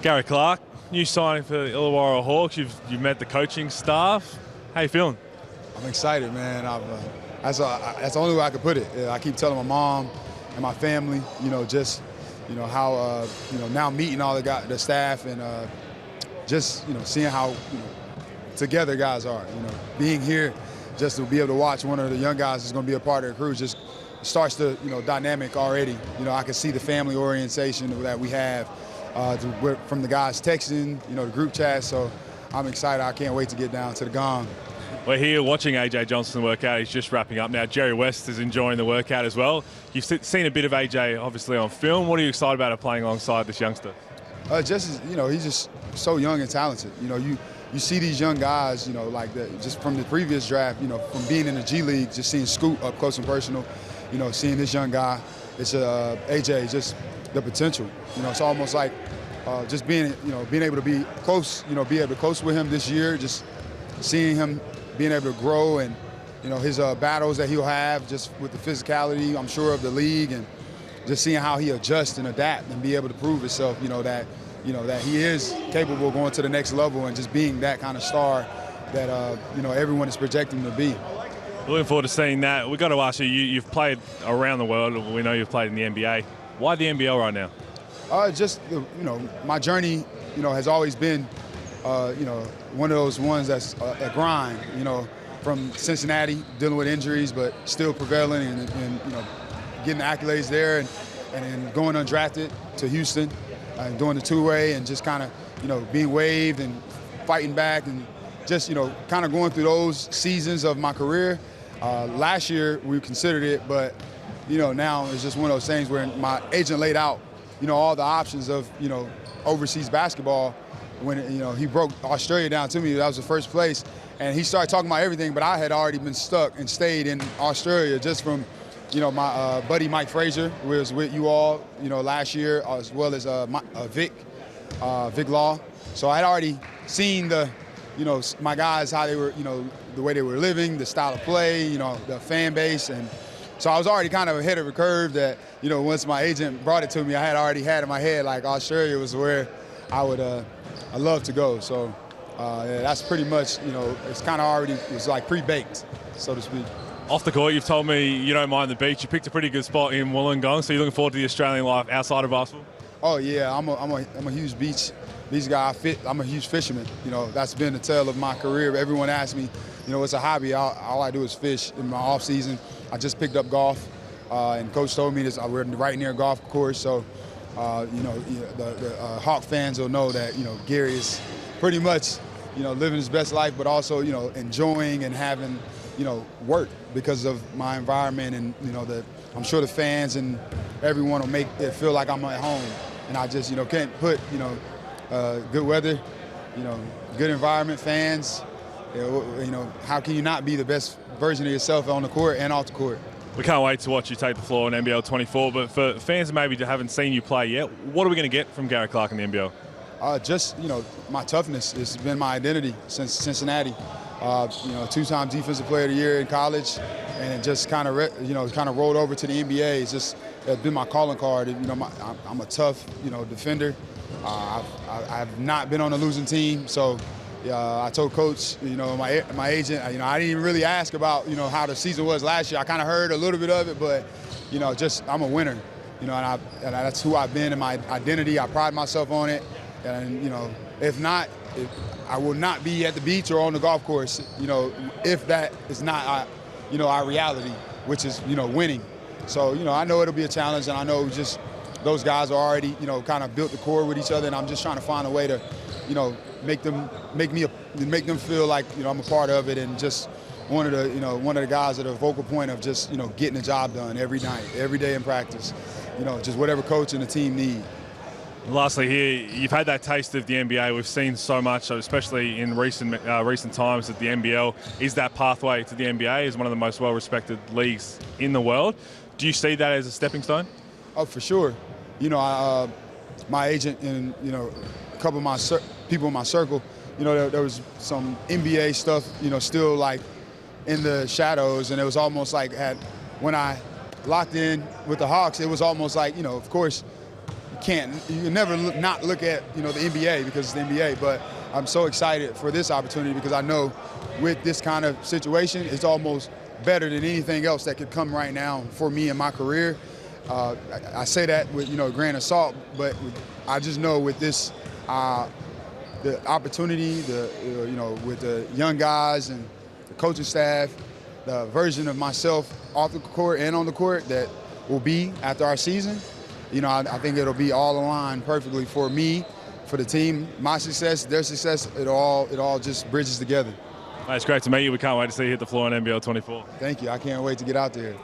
Gary Clark, new signing for the Illawarra Hawks. You've met the coaching staff. How you feeling? I'm excited, man. That's the only way I could put it. I keep telling my mom and my family, how now meeting all the staff and just seeing how together guys are. Being here, just to be able to watch one of the young guys that's going to be a part of the crew just starts the dynamic already. I can see the family orientation that we have from the guys texting, the group chat. So I'm excited. I can't wait to get down to the gong. We're here watching AJ Johnson work out. He's just wrapping up now. Jerry West is enjoying the workout as well. You've seen a bit of AJ obviously on film. What are you excited about playing alongside this youngster? He's just so young and talented. You see these young guys, just from the previous draft, from being in the G League, just seeing Scoot up close and personal, seeing this young guy. It's AJ, just the potential. It's almost like just being able to be close, close with him this year, just seeing him being able to grow and, his battles that he'll have just with the physicality, I'm sure, of the league, and just seeing how he adjusts and adapt and be able to prove himself, that he is capable of going to the next level and just being that kind of star that, everyone is projecting him to be. Looking forward to seeing that. We've got to ask you, you've played around the world. We know you've played in the NBA. Why the NBL right now? My journey, has always been, one of those ones that's a grind, from Cincinnati, dealing with injuries, but still prevailing and getting the accolades there and then going undrafted to Houston and doing the two-way and just kind of, being waived and fighting back and just, kind of going through those seasons of my career. Last year we considered it, but, now it's just one of those things where my agent laid out, all the options of, overseas basketball. When he broke Australia down to me, that was the first place, and he started talking about everything. But I had already been stuck and stayed in Australia just from, my buddy Mike Frazier, who was with you all, last year, as well as Vic Law. So I had already seen the, my guys, how they were, the way they were living, the style of play, the fan base, and so I was already kind of ahead of the curve. That once my agent brought it to me, I had already had in my head like Australia was where I would. I love to go, so that's pretty much, it's kind of already, it's like pre-baked, so to speak. Off the court, you've told me you don't mind the beach. You picked a pretty good spot in Wollongong, so you're looking forward to the Australian life outside of basketball? Oh yeah, I'm a huge beach guy. I'm a huge fisherman. That's been the tale of my career. Everyone asks me, it's a hobby. All I do is fish in my off season. I just picked up golf, and Coach told me this. We're right near a golf course, so. The Hawk fans will know that Gary is pretty much living his best life, but also enjoying and having work because of my environment, and I'm sure the fans and everyone will make it feel like I'm at home, and I just can't put good weather, good environment, fans. How can you not be the best version of yourself on the court and off the court? We can't wait to watch you take the floor in NBL 24, but for fans that maybe haven't seen you play yet, what are we going to get from Gary Clark in the NBL? My toughness has been my identity since Cincinnati. Two-time Defensive Player of the Year in college, and it just kind of rolled over to the NBA. It's been my calling card. I'm a tough defender. I've not been on a losing team, so. I told Coach, my agent, I didn't even really ask about, how the season was last year. I kind of heard a little bit of it, but, I'm a winner, and that's who I've been in my identity. I pride myself on it, and, if not, I will not be at the beach or on the golf course, if that is not, our reality, which is, winning. So, I know it'll be a challenge, and I know just those guys are already, kind of built the core with each other, and I'm just trying to find a way to, make them feel like I'm a part of it, and just one of the guys at a vocal point of just getting the job done every night, every day in practice, just whatever coach and the team need. Lastly, here you've had that taste of the NBA. We've seen so much, especially in recent times, that the NBL is that pathway to the NBA. Is one of the most well-respected leagues in the world. Do you see that as a stepping stone? Oh, for sure. My agent and a couple of my people in my circle, there was some NBA stuff, still like in the shadows, and it was almost like when I locked in with the Hawks, it was almost like, of course, you can never not look at, you know, the NBA because it's the NBA. But I'm so excited for this opportunity because I know with this kind of situation, it's almost better than anything else that could come right now for me in my career. I say that with, you know, a grain of salt, but I just know with this, the opportunity, you know, with the young guys and the coaching staff, the version of myself off the court and on the court that will be after our season, you know, I think it'll be all aligned perfectly for me, for the team, my success, their success. It all just bridges together. It's great to meet you. We can't wait to see you hit the floor in NBL 24. Thank you. I can't wait to get out there.